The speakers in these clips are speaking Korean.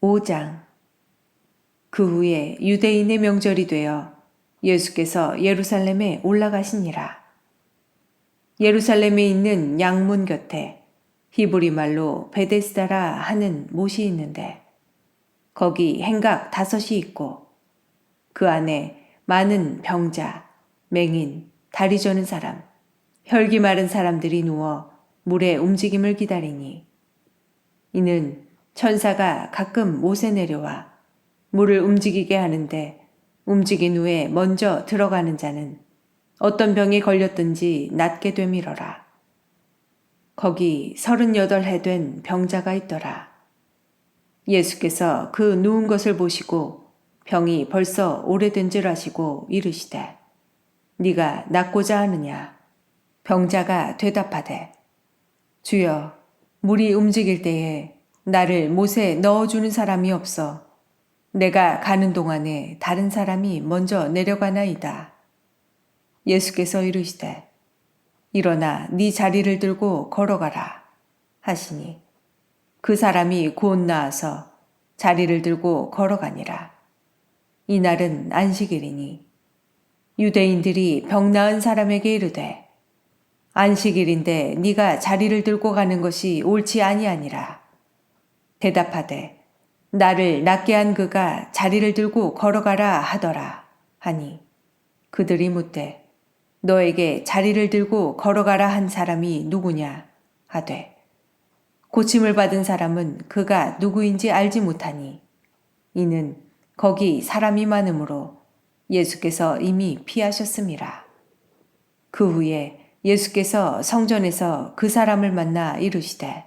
5장. 그 후에 유대인의 명절이 되어 예수께서 예루살렘에 올라가시니라. 예루살렘에 있는 양문 곁에 히브리 말로 베데스다라 하는 못이 있는데 거기 행각 5이 있고 그 안에 많은 병자, 맹인, 다리 저는 사람, 혈기 마른 사람들이 누워 물의 움직임을 기다리니 이는 천사가 가끔 못에 내려와 물을 움직이게 하는데 움직인 후에 먼저 들어가는 자는 어떤 병에 걸렸든지 낫게 되밀어라. 거기 38해 된 병자가 있더라. 예수께서 그 누운 것을 보시고 병이 벌써 오래된 줄 아시고 이르시되 네가 낫고자 하느냐? 병자가 대답하되 주여, 물이 움직일 때에 나를 못에 넣어주는 사람이 없어 내가 가는 동안에 다른 사람이 먼저 내려가나이다. 예수께서 이르시되 일어나 네 자리를 들고 걸어가라 하시니 그 사람이 곧 나아서 자리를 들고 걸어가니라. 이날은 안식일이니 유대인들이 병 나은 사람에게 이르되 안식일인데 네가 자리를 들고 가는 것이 옳지 아니하니라. 대답하되 나를 낫게 한 그가 자리를 들고 걸어가라 하더라 하니 그들이 묻되 너에게 자리를 들고 걸어가라 한 사람이 누구냐 하되 고침을 받은 사람은 그가 누구인지 알지 못하니 이는 거기 사람이 많으므로 예수께서 이미 피하셨음이라. 그 후에 예수께서 성전에서 그 사람을 만나 이르시되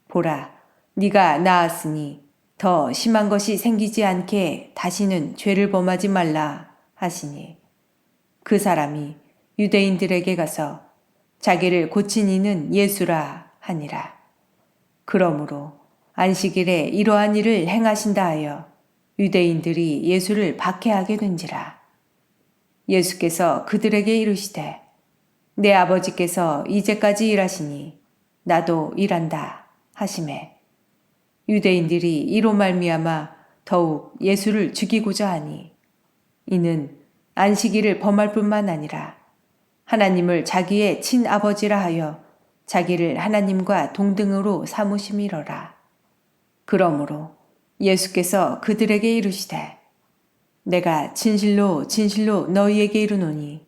보라, 네가 나았으니 더 심한 것이 생기지 않게 다시는 죄를 범하지 말라 하시니 그 사람이 유대인들에게 가서 자기를 고친 이는 예수라 하니라. 그러므로 안식일에 이러한 일을 행하신다 하여 유대인들이 예수를 박해하게 된지라. 예수께서 그들에게 이르시되 내 아버지께서 이제까지 일하시니 나도 일한다 하시매 유대인들이 이로 말미암아 더욱 예수를 죽이고자 하니 이는 안식일을 범할 뿐만 아니라 하나님을 자기의 친아버지라 하여 자기를 하나님과 동등으로 삼으심이로라. 그러므로 예수께서 그들에게 이르시되 내가 진실로 진실로 너희에게 이르노니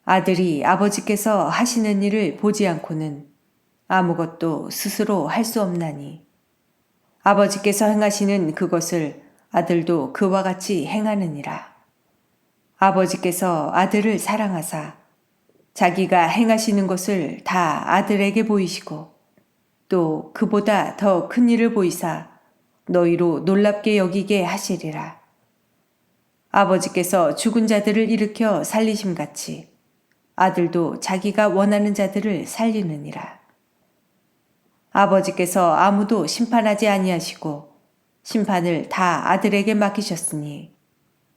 아들이 아버지께서 하시는 일을 보지 않고는 아무것도 스스로 할 수 없나니 아버지께서 행하시는 그것을 아들도 그와 같이 행하느니라. 아버지께서 아들을 사랑하사 자기가 행하시는 것을 다 아들에게 보이시고 또 그보다 더 큰 일을 보이사 너희로 놀랍게 여기게 하시리라. 아버지께서 죽은 자들을 일으켜 살리심같이 아들도 자기가 원하는 자들을 살리느니라. 아버지께서 아무도 심판하지 아니하시고 심판을 다 아들에게 맡기셨으니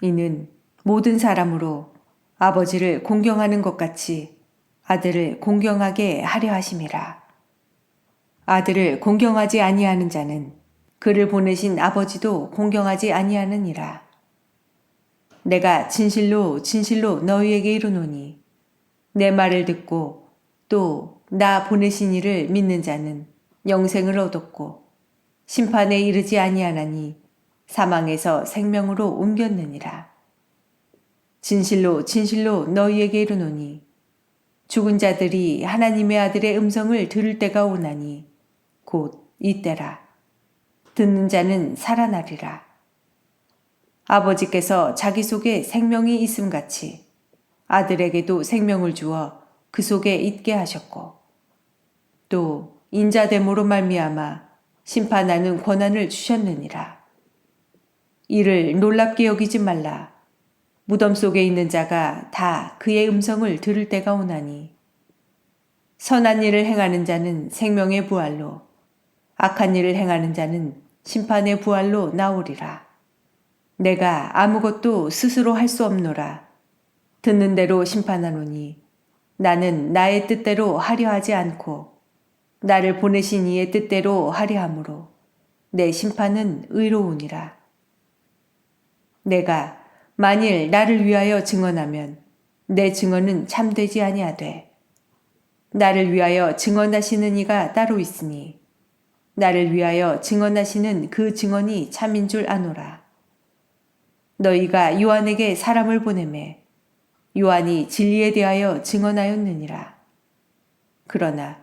이는 모든 사람으로 아버지를 공경하는 것 같이 아들을 공경하게 하려 하심이라. 아들을 공경하지 아니하는 자는 그를 보내신 아버지도 공경하지 아니하느니라. 내가 진실로 진실로 너희에게 이르노니 내 말을 듣고 또 나 보내신 이를 믿는 자는 영생을 얻었고 심판에 이르지 아니하나니 사망에서 생명으로 옮겼느니라. 진실로 진실로 너희에게 이르노니 죽은 자들이 하나님의 아들의 음성을 들을 때가 오나니 곧 이때라. 듣는 자는 살아나리라. 아버지께서 자기 속에 생명이 있음같이 아들에게도 생명을 주어 그 속에 있게 하셨고 또 인자됨으로 말미암아 심판하는 권한을 주셨느니라. 이를 놀랍게 여기지 말라. 무덤 속에 있는 자가 다 그의 음성을 들을 때가 오나니 선한 일을 행하는 자는 생명의 부활로 악한 일을 행하는 자는 심판의 부활로 나오리라. 내가 아무것도 스스로 할 수 없노라. 듣는 대로 심판하노니 나는 나의 뜻대로 하려 하지 않고 나를 보내신 이의 뜻대로 하려 하므로 내 심판은 의로우니라. 내가 만일 나를 위하여 증언하면 내 증언은 참되지 아니하되 나를 위하여 증언하시는 이가 따로 있으니 나를 위하여 증언하시는 그 증언이 참인 줄 아노라. 너희가 요한에게 사람을 보내매 요한이 진리에 대하여 증언하였느니라. 그러나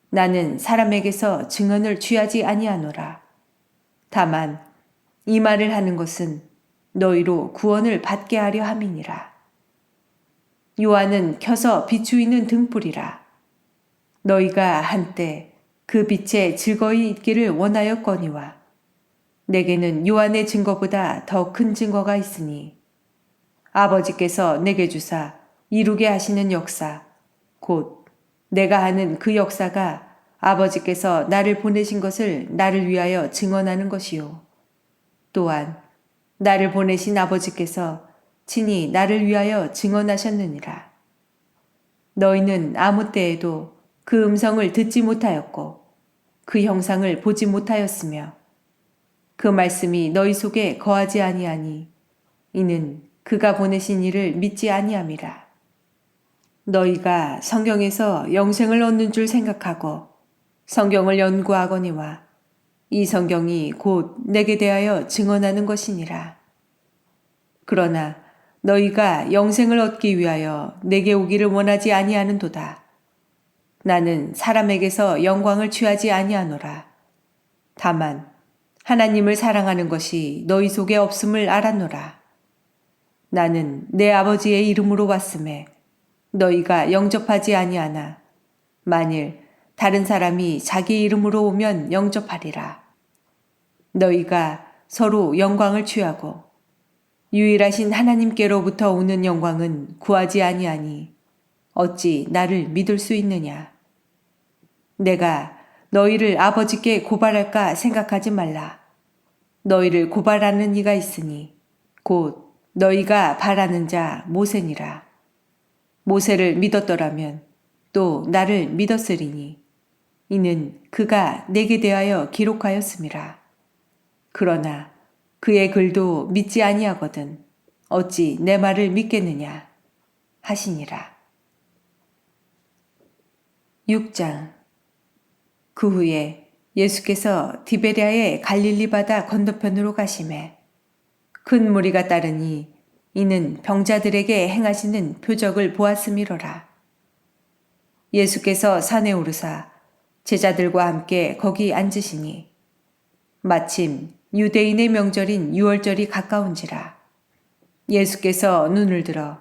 나는 사람에게서 증언을 취하지 아니하노라. 다만 이 말을 하는 것은 너희로 구원을 받게 하려 함이니라. 요한은 켜서 비추이는 등불이라. 너희가 한때 그 빛에 즐거이 있기를 원하였거니와 내게는 요한의 증거보다 더 큰 증거가 있으니 아버지께서 내게 주사 이루게 하시는 역사 곧 내가 하는 그 역사가 아버지께서 나를 보내신 것을 나를 위하여 증언하는 것이요 또한 나를 보내신 아버지께서 친히 나를 위하여 증언하셨느니라. 너희는 아무 때에도 그 음성을 듣지 못하였고 그 형상을 보지 못하였으며 그 말씀이 너희 속에 거하지 아니하니 이는 그가 보내신 이를 믿지 아니함이라. 너희가 성경에서 영생을 얻는 줄 생각하고 성경을 연구하거니와 이 성경이 곧 내게 대하여 증언하는 것이니라. 그러나 너희가 영생을 얻기 위하여 내게 오기를 원하지 아니하는도다. 나는 사람에게서 영광을 취하지 아니하노라. 다만 하나님을 사랑하는 것이 너희 속에 없음을 알았노라. 나는 내 아버지의 이름으로 왔음에 너희가 영접하지 아니하나 만일 다른 사람이 자기 이름으로 오면 영접하리라. 너희가 서로 영광을 취하고 유일하신 하나님께로부터 오는 영광은 구하지 아니하니 어찌 나를 믿을 수 있느냐. 내가 너희를 아버지께 고발할까 생각하지 말라. 너희를 고발하는 이가 있으니 곧 너희가 바라는 자 모세니라. 모세를 믿었더라면 또 나를 믿었으리니 이는 그가 내게 대하여 기록하였음이라. 그러나 그의 글도 믿지 아니하거든 어찌 내 말을 믿겠느냐 하시니라. 6장. 그 후에 예수께서 디베랴의 갈릴리 바다 건너편으로 가시매 큰 무리가 따르니 이는 병자들에게 행하시는 표적을 보았음이로라. 예수께서 산에 오르사 제자들과 함께 거기 앉으시니 마침 유대인의 명절인 유월절이 가까운지라. 예수께서 눈을 들어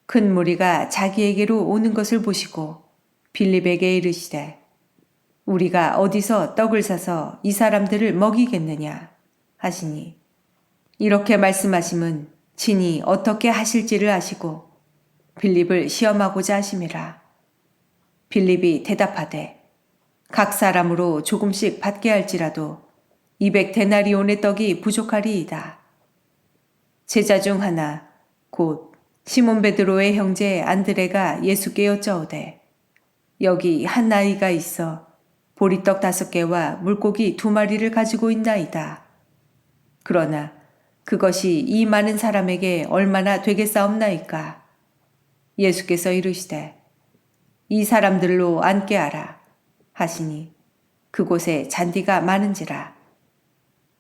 큰 무리가 자기에게로 오는 것을 보시고 빌립에게 이르시되 우리가 어디서 떡을 사서 이 사람들을 먹이겠느냐 하시니 이렇게 말씀하심은 친히 어떻게 하실지를 아시고 빌립을 시험하고자 하심이라. 빌립이 대답하되 각 사람으로 조금씩 받게 할지라도 200데나리온의 떡이 부족하리이다. 제자 중 하나 곧 시몬 베드로의 형제 안드레가 예수께 여짜오되 여기 한 아이가 있어 보리떡 5개와 물고기 2마리를 가지고 있나이다. 그러나 그것이 이 많은 사람에게 얼마나 되겠사옵나이까. 예수께서 이르시되 이 사람들로 앉게 하라 하시니 그곳에 잔디가 많은지라.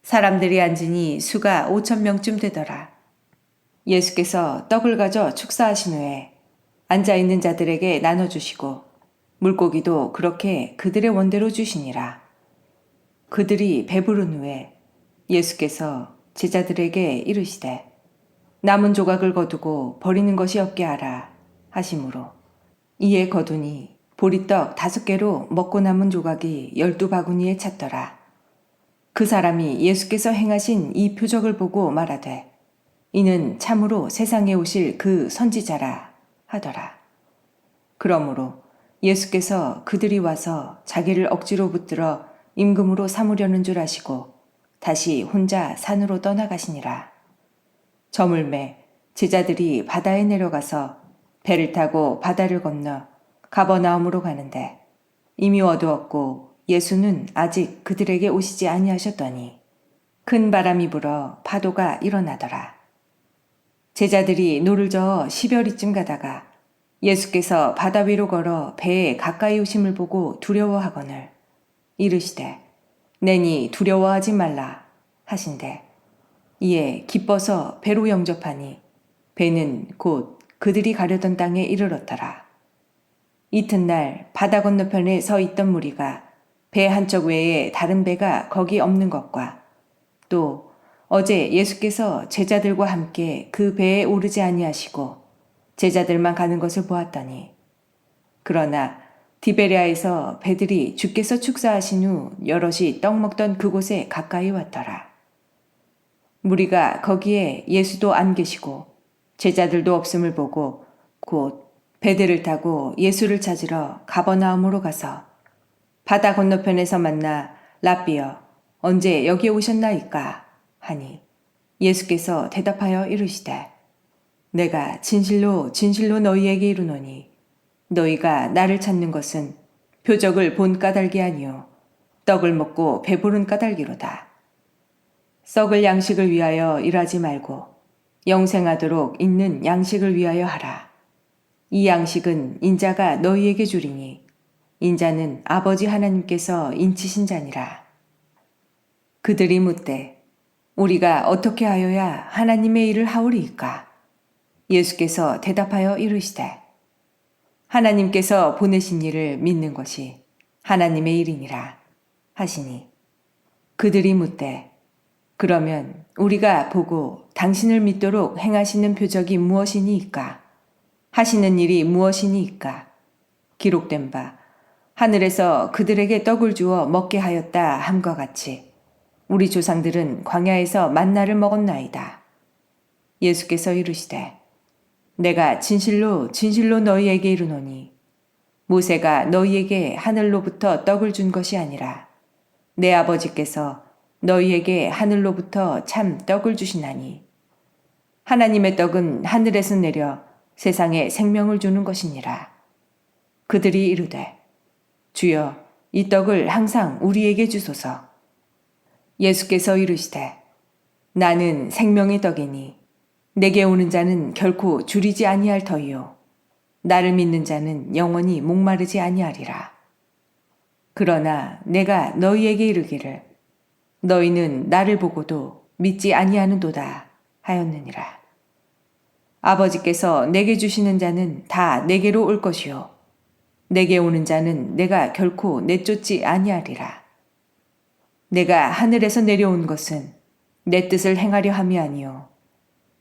사람들이 앉으니 수가 5,000명쯤 되더라. 예수께서 떡을 가져 축사하신 후에 앉아있는 자들에게 나눠주시고 물고기도 그렇게 그들의 원대로 주시니라. 그들이 배부른 후에 예수께서 제자들에게 이르시되 남은 조각을 거두고 버리는 것이 없게 하라 하시므로 이에 거두니 보리떡 5개로 먹고 남은 조각이 12바구니에 찼더라. 그 사람이 예수께서 행하신 이 표적을 보고 말하되 이는 참으로 세상에 오실 그 선지자라 하더라. 그러므로 예수께서 그들이 와서 자기를 억지로 붙들어 임금으로 삼으려는 줄 아시고 다시 혼자 산으로 떠나가시니라. 저물매 제자들이 바다에 내려가서 배를 타고 바다를 건너 가버나움으로 가는데 이미 어두웠고 예수는 아직 그들에게 오시지 아니하셨더니 큰 바람이 불어 파도가 일어나더라. 제자들이 노를 저어 10여리쯤 가다가 예수께서 바다 위로 걸어 배에 가까이 오심을 보고 두려워하거늘 이르시되 내니 두려워하지 말라 하신대 이에 기뻐서 배로 영접하니 배는 곧 그들이 가려던 땅에 이르렀더라. 이튿날 바다 건너편에 서 있던 무리가 배 한쪽 외에 다른 배가 거기 없는 것과 또 어제 예수께서 제자들과 함께 그 배에 오르지 아니하시고 제자들만 가는 것을 보았더니 그러나 디베랴에서 배들이 주께서 축사하신 후 여럿이 떡 먹던 그곳에 가까이 왔더라. 무리가 거기에 예수도 안 계시고 제자들도 없음을 보고 곧 배들을 타고 예수를 찾으러 가버나움으로 가서 바다 건너편에서 만나 랍비여 언제 여기 오셨나이까 하니 예수께서 대답하여 이르시되 내가 진실로 진실로 너희에게 이르노니 너희가 나를 찾는 것은 표적을 본 까닭이 아니요 떡을 먹고 배부른 까닭이로다. 썩을 양식을 위하여 일하지 말고 영생하도록 있는 양식을 위하여 하라. 이 양식은 인자가 너희에게 주리니 인자는 아버지 하나님께서 인치신 자니라. 그들이 묻되 우리가 어떻게 하여야 하나님의 일을 하오리이까? 예수께서 대답하여 이르시되 하나님께서 보내신 일을 믿는 것이 하나님의 일이니라 하시니 그들이 묻되 그러면 우리가 보고 당신을 믿도록 행하시는 표적이 무엇이니이까? 하시는 일이 무엇이니이까? 기록된 바 하늘에서 그들에게 떡을 주어 먹게 하였다 함과 같이 우리 조상들은 광야에서 만나를 먹었나이다. 예수께서 이르시되 내가 진실로 진실로 너희에게 이르노니 모세가 너희에게 하늘로부터 떡을 준 것이 아니라 내 아버지께서 너희에게 하늘로부터 참 떡을 주시나니 하나님의 떡은 하늘에서 내려 세상에 생명을 주는 것이니라. 그들이 이르되 주여 이 떡을 항상 우리에게 주소서. 예수께서 이르시되 나는 생명의 떡이니 내게 오는 자는 결코 줄이지 아니할 터이요 나를 믿는 자는 영원히 목마르지 아니하리라. 그러나 내가 너희에게 이르기를 너희는 나를 보고도 믿지 아니하는도다 하였느니라. 아버지께서 내게 주시는 자는 다 내게로 올 것이요 내게 오는 자는 내가 결코 내쫓지 아니하리라. 내가 하늘에서 내려온 것은 내 뜻을 행하려 함이 아니요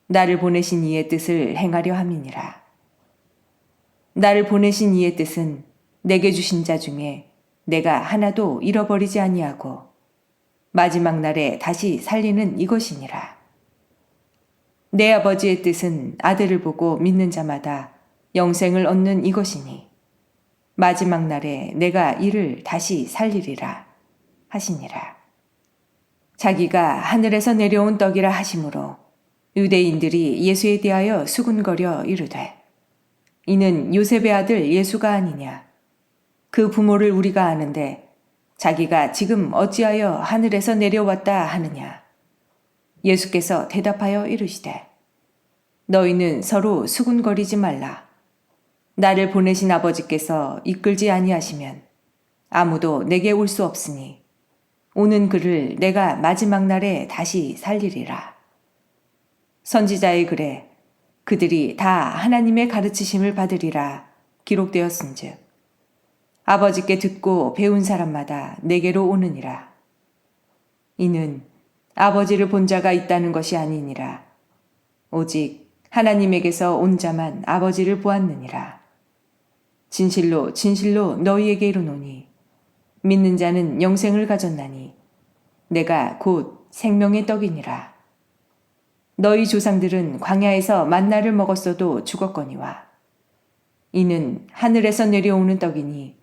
나를 보내신 이의 뜻을 행하려 함이니라. 나를 보내신 이의 뜻은 내게 주신 자 중에 내가 하나도 잃어버리지 아니하고 마지막 날에 다시 살리는 이것이니라. 내 아버지의 뜻은 아들을 보고 믿는 자마다 영생을 얻는 이것이니 마지막 날에 내가 이를 다시 살리리라 하시니라. 자기가 하늘에서 내려온 떡이라 하심으로 유대인들이 예수에 대하여 수군거려 이르되 이는 요셉의 아들 예수가 아니냐. 그 부모를 우리가 아는데 자기가 지금 어찌하여 하늘에서 내려왔다 하느냐. 예수께서 대답하여 이르시되 너희는 서로 수군거리지 말라. 나를 보내신 아버지께서 이끌지 아니하시면 아무도 내게 올 수 없으니 오는 그를 내가 마지막 날에 다시 살리리라. 선지자의 글에 그들이 다 하나님의 가르치심을 받으리라 기록되었은즉 아버지께 듣고 배운 사람마다 내게로 오느니라. 이는 아버지를 본 자가 있다는 것이 아니니라. 오직 하나님에게서 온 자만 아버지를 보았느니라. 진실로 진실로 너희에게 이르노니 믿는 자는 영생을 가졌나니 내가 곧 생명의 떡이니라. 너희 조상들은 광야에서 만나를 먹었어도 죽었거니와 이는 하늘에서 내려오는 떡이니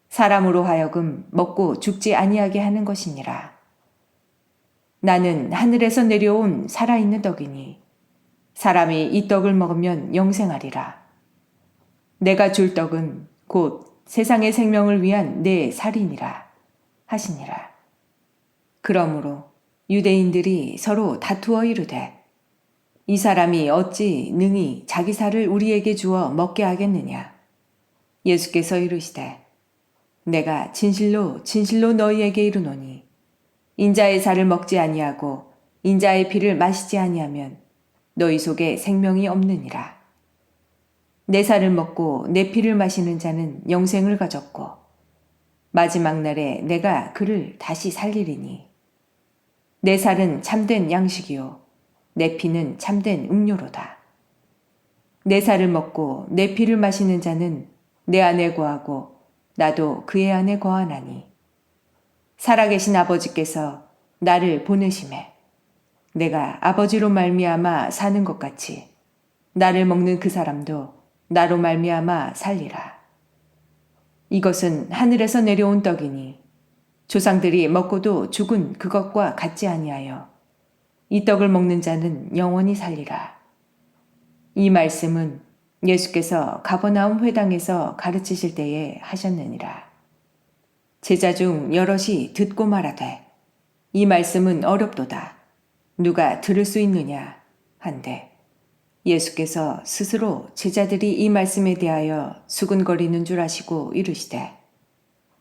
사람으로 하여금 먹고 죽지 아니하게 하는 것이니라. 나는 하늘에서 내려온 살아있는 떡이니 사람이 이 떡을 먹으면 영생하리라. 내가 줄 떡은 곧 세상의 생명을 위한 내 살이니라. 하시니라. 그러므로 유대인들이 서로 다투어 이르되 이 사람이 어찌 능히 자기 살을 우리에게 주어 먹게 하겠느냐. 예수께서 이르시되 내가 진실로 진실로 너희에게 이르노니 인자의 살을 먹지 아니하고 인자의 피를 마시지 아니하면 너희 속에 생명이 없느니라. 내 살을 먹고 내 피를 마시는 자는 영생을 가졌고 마지막 날에 내가 그를 다시 살리리니 내 살은 참된 양식이요 내 피는 참된 음료로다. 내 살을 먹고 내 피를 마시는 자는 내 안에 거하고 나도 그의 안에 거하나니 살아계신 아버지께서 나를 보내심에 내가 아버지로 말미암아 사는 것 같이 나를 먹는 그 사람도 나로 말미암아 살리라. 이것은 하늘에서 내려온 떡이니 조상들이 먹고도 죽은 그것과 같지 아니하여 이 떡을 먹는 자는 영원히 살리라. 이 말씀은 예수께서 가버나움 회당에서 가르치실 때에 하셨느니라. 제자 중 여럿이 듣고 말하되 이 말씀은 어렵도다. 누가 들을 수 있느냐 한데 예수께서 스스로 제자들이 이 말씀에 대하여 수군거리는 줄 아시고 이르시되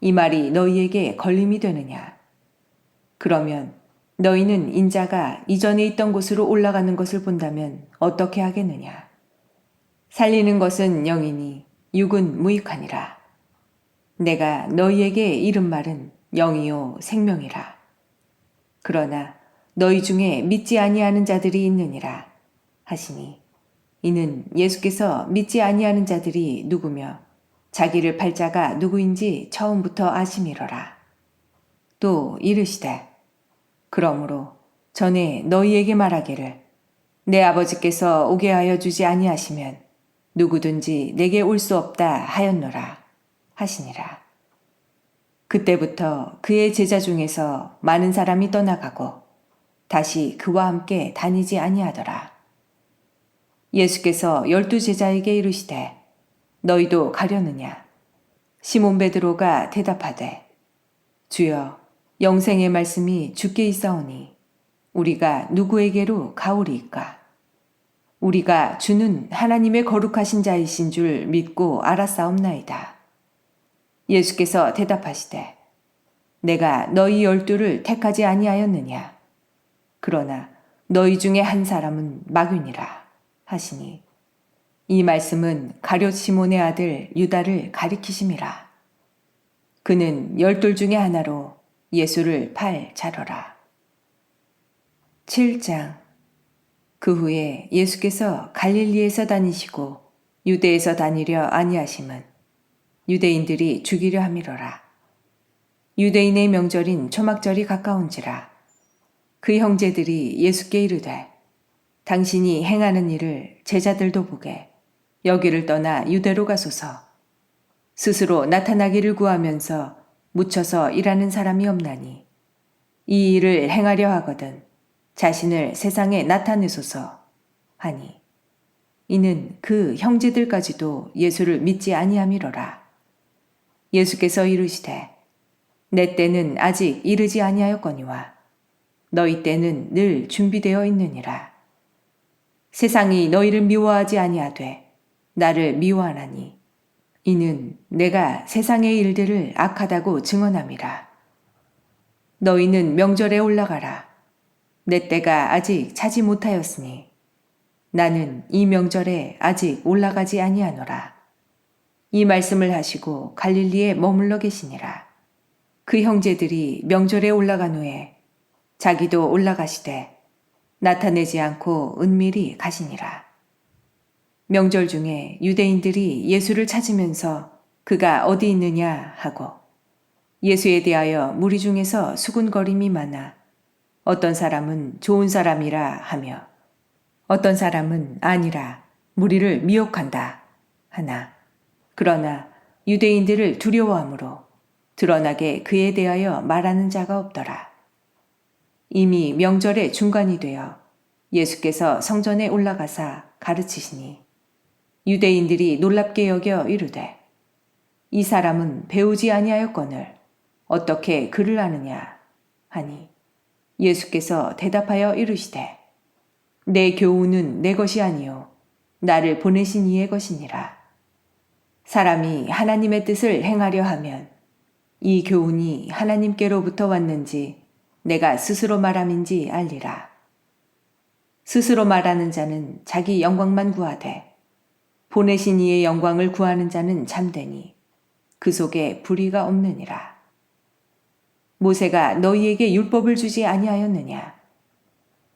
이 말이 너희에게 걸림이 되느냐. 그러면 너희는 인자가 이전에 있던 곳으로 올라가는 것을 본다면 어떻게 하겠느냐. 살리는 것은 영이니 육은 무익하니라. 내가 너희에게 이른 말은 영이요 생명이라. 그러나 너희 중에 믿지 아니하는 자들이 있느니라 하시니 이는 예수께서 믿지 아니하는 자들이 누구며 자기를 팔자가 누구인지 처음부터 아심이로라. 또 이르시되 그러므로 전에 너희에게 말하기를 내 아버지께서 오게 하여 주지 아니하시면 누구든지 내게 올 수 없다 하였노라 하시니라. 그때부터 그의 제자 중에서 많은 사람이 떠나가고 다시 그와 함께 다니지 아니하더라. 예수께서 12 제자에게 이르시되 너희도 가려느냐. 시몬 베드로가 대답하되 주여 영생의 말씀이 주께 있사오니 우리가 누구에게로 가오리이까. 우리가 주는 하나님의 거룩하신 자이신 줄 믿고 알았사옵나이다. 예수께서 대답하시되 내가 너희 12를 택하지 아니하였느냐. 그러나 너희 중에 한 사람은 마귀니라 하시니 이 말씀은 가룟 시몬의 아들 유다를 가리키심이라. 그는 12 중에 하나로 예수를 팔 자로라. 7장. 그 후에 예수께서 갈릴리에서 다니시고 유대에서 다니려 아니하심은 유대인들이 죽이려 함이로라. 유대인의 명절인 초막절이 가까운지라. 그 형제들이 예수께 이르되 당신이 행하는 일을 제자들도 보게 여기를 떠나 유대로 가소서. 스스로 나타나기를 구하면서 묻혀서 일하는 사람이 없나니 이 일을 행하려 하거든 자신을 세상에 나타내소서 하니 이는 그 형제들까지도 예수를 믿지 아니함이로라. 예수께서 이르시되 내 때는 아직 이르지 아니하였거니와 너희 때는 늘 준비되어 있느니라. 세상이 너희를 미워하지 아니하되 나를 미워하나니 이는 내가 세상의 일들을 악하다고 증언함이라. 너희는 명절에 올라가라. 내 때가 아직 차지 못하였으니 나는 이 명절에 아직 올라가지 아니하노라. 이 말씀을 하시고 갈릴리에 머물러 계시니라. 그 형제들이 명절에 올라간 후에 자기도 올라가시되 나타내지 않고 은밀히 가시니라. 명절 중에 유대인들이 예수를 찾으면서 그가 어디 있느냐 하고 예수에 대하여 무리 중에서 수군거림이 많아 어떤 사람은 좋은 사람이라 하며 어떤 사람은 아니라 무리를 미혹한다 하나 그러나 유대인들을 두려워하므로 드러나게 그에 대하여 말하는 자가 없더라. 이미 명절의 중간이 되어 예수께서 성전에 올라가사 가르치시니 유대인들이 놀랍게 여겨 이르되 이 사람은 배우지 아니하였거늘 어떻게 그를 아느냐 하니 예수께서 대답하여 이르시되 내 교훈은 내 것이 아니요 나를 보내신 이의 것이니라. 사람이 하나님의 뜻을 행하려 하면 이 교훈이 하나님께로부터 왔는지 내가 스스로 말함인지 알리라. 스스로 말하는 자는 자기 영광만 구하되 보내신 이의 영광을 구하는 자는 참되니 그 속에 불의가 없느니라. 모세가 너희에게 율법을 주지 아니하였느냐?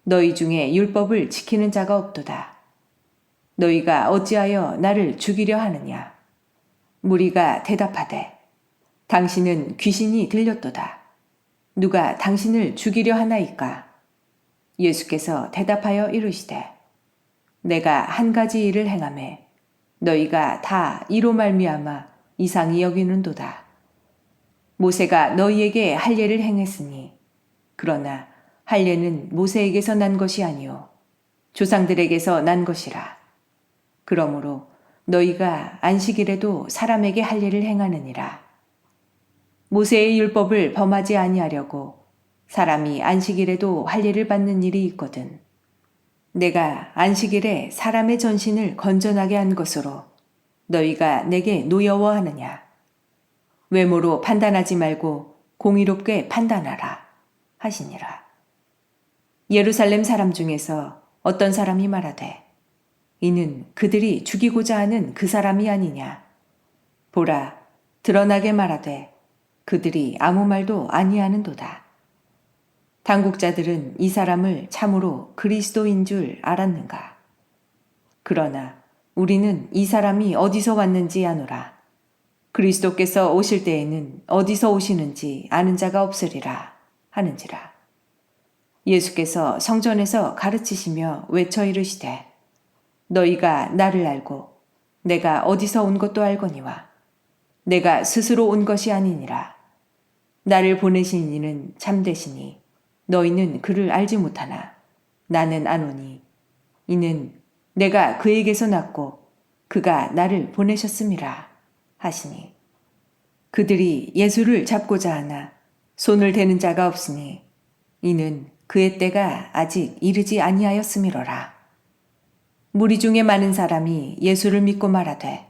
너희 중에 율법을 지키는 자가 없도다. 너희가 어찌하여 나를 죽이려 하느냐? 무리가 대답하되 당신은 귀신이 들렸도다. 누가 당신을 죽이려 하나이까? 예수께서 대답하여 이르시되 내가 한 가지 일을 행하매 너희가 다 이로 말미암아 이상히 여기는도다. 모세가 너희에게 할례를 행했으니 그러나 할례는 모세에게서 난 것이 아니요 조상들에게서 난 것이라. 그러므로 너희가 안식일에도 사람에게 할례를 행하느니라. 모세의 율법을 범하지 아니하려고 사람이 안식일에도 할례를 받는 일이 있거든. 내가 안식일에 사람의 전신을 건전하게 한 것으로 너희가 내게 노여워하느냐? 외모로 판단하지 말고 공의롭게 판단하라 하시니라. 예루살렘 사람 중에서 어떤 사람이 말하되 이는 그들이 죽이고자 하는 그 사람이 아니냐? 보라, 드러나게 말하되 그들이 아무 말도 아니하는도다. 당국자들은 이 사람을 참으로 그리스도인 줄 알았는가? 그러나 우리는 이 사람이 어디서 왔는지 아노라. 그리스도께서 오실 때에는 어디서 오시는지 아는 자가 없으리라 하는지라. 예수께서 성전에서 가르치시며 외쳐 이르시되 너희가 나를 알고 내가 어디서 온 것도 알거니와 내가 스스로 온 것이 아니니라. 나를 보내신 이는 참되시니 너희는 그를 알지 못하나 나는 아노니 이는 내가 그에게서 났고 그가 나를 보내셨음이라 하시니 그들이 예수를 잡고자 하나 손을 대는 자가 없으니 이는 그의 때가 아직 이르지 아니하였음이로라. 무리 중에 많은 사람이 예수를 믿고 말하되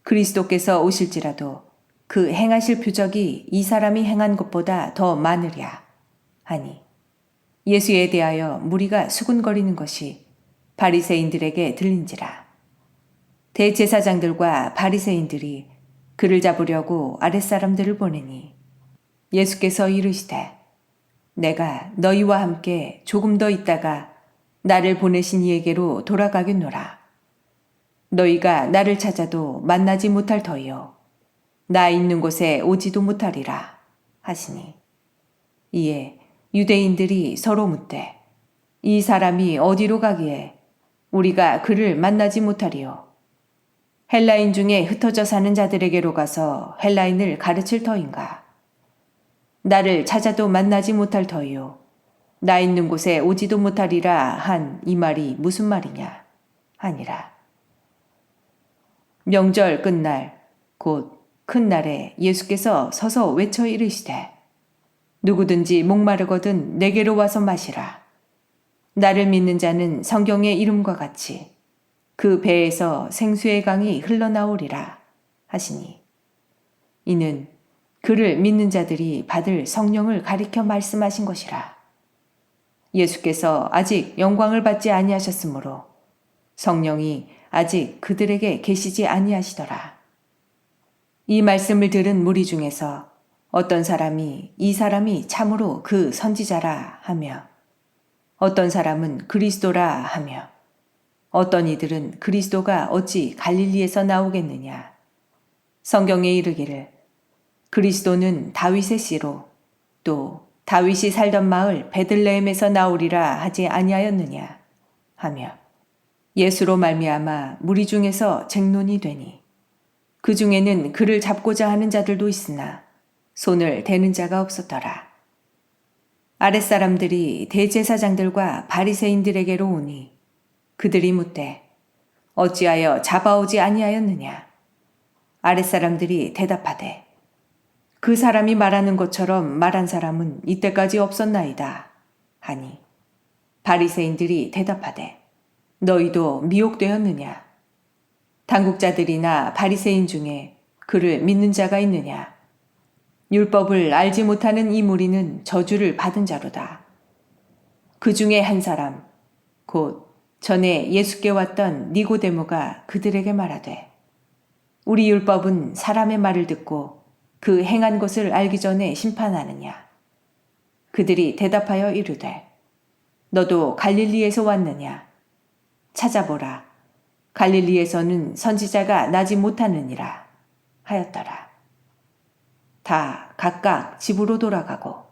그리스도께서 오실지라도 그 행하실 표적이 이 사람이 행한 것보다 더 많으랴 하니 예수에 대하여 무리가 수군거리는 것이 바리새인들에게 들린지라. 대제사장들과 바리새인들이 그를 잡으려고 아랫사람들을 보내니 예수께서 이르시되 내가 너희와 함께 조금 더 있다가 나를 보내신 이에게로 돌아가겠노라. 너희가 나를 찾아도 만나지 못할 터이요 나 있는 곳에 오지도 못하리라 하시니 이에 유대인들이 서로 묻되 이 사람이 어디로 가기에 우리가 그를 만나지 못하리요? 헬라인 중에 흩어져 사는 자들에게로 가서 헬라인을 가르칠 터인가? 나를 찾아도 만나지 못할 터이요 나 있는 곳에 오지도 못하리라 한 이 말이 무슨 말이냐 하니라. 명절 끝날 곧 큰 날에 예수께서 서서 외쳐 이르시되 누구든지 목마르거든 내게로 와서 마시라. 나를 믿는 자는 성경의 이름과 같이 그 배에서 생수의 강이 흘러나오리라 하시니 이는 그를 믿는 자들이 받을 성령을 가리켜 말씀하신 것이라. 예수께서 아직 영광을 받지 아니하셨으므로 성령이 아직 그들에게 계시지 아니하시더라. 이 말씀을 들은 무리 중에서 어떤 사람이 이 사람이 참으로 그 선지자라 하며 어떤 사람은 그리스도라 하며 어떤 이들은 그리스도가 어찌 갈릴리에서 나오겠느냐. 성경에 이르기를 그리스도는 다윗의 씨로 또 다윗이 살던 마을 베들레헴에서 나오리라 하지 아니하였느냐 하며 예수로 말미암아 무리 중에서 쟁론이 되니 그 중에는 그를 잡고자 하는 자들도 있으나 손을 대는 자가 없었더라. 아랫사람들이 대제사장들과 바리새인들에게로 오니 그들이 묻되 어찌하여 잡아오지 아니하였느냐. 아랫사람들이 대답하되 그 사람이 말하는 것처럼 말한 사람은 이때까지 없었나이다 하니 바리새인들이 대답하되 너희도 미혹되었느냐? 당국자들이나 바리새인 중에 그를 믿는 자가 있느냐? 율법을 알지 못하는 이 무리는 저주를 받은 자로다. 그 중에 한 사람, 곧 전에 예수께 왔던 니고데모가 그들에게 말하되 우리 율법은 사람의 말을 듣고 그 행한 것을 알기 전에 심판하느냐? 그들이 대답하여 이르되 너도 갈릴리에서 왔느냐? 찾아보라. 갈릴리에서는 선지자가 나지 못하느니라 하였더라. 다 각각 집으로 돌아가고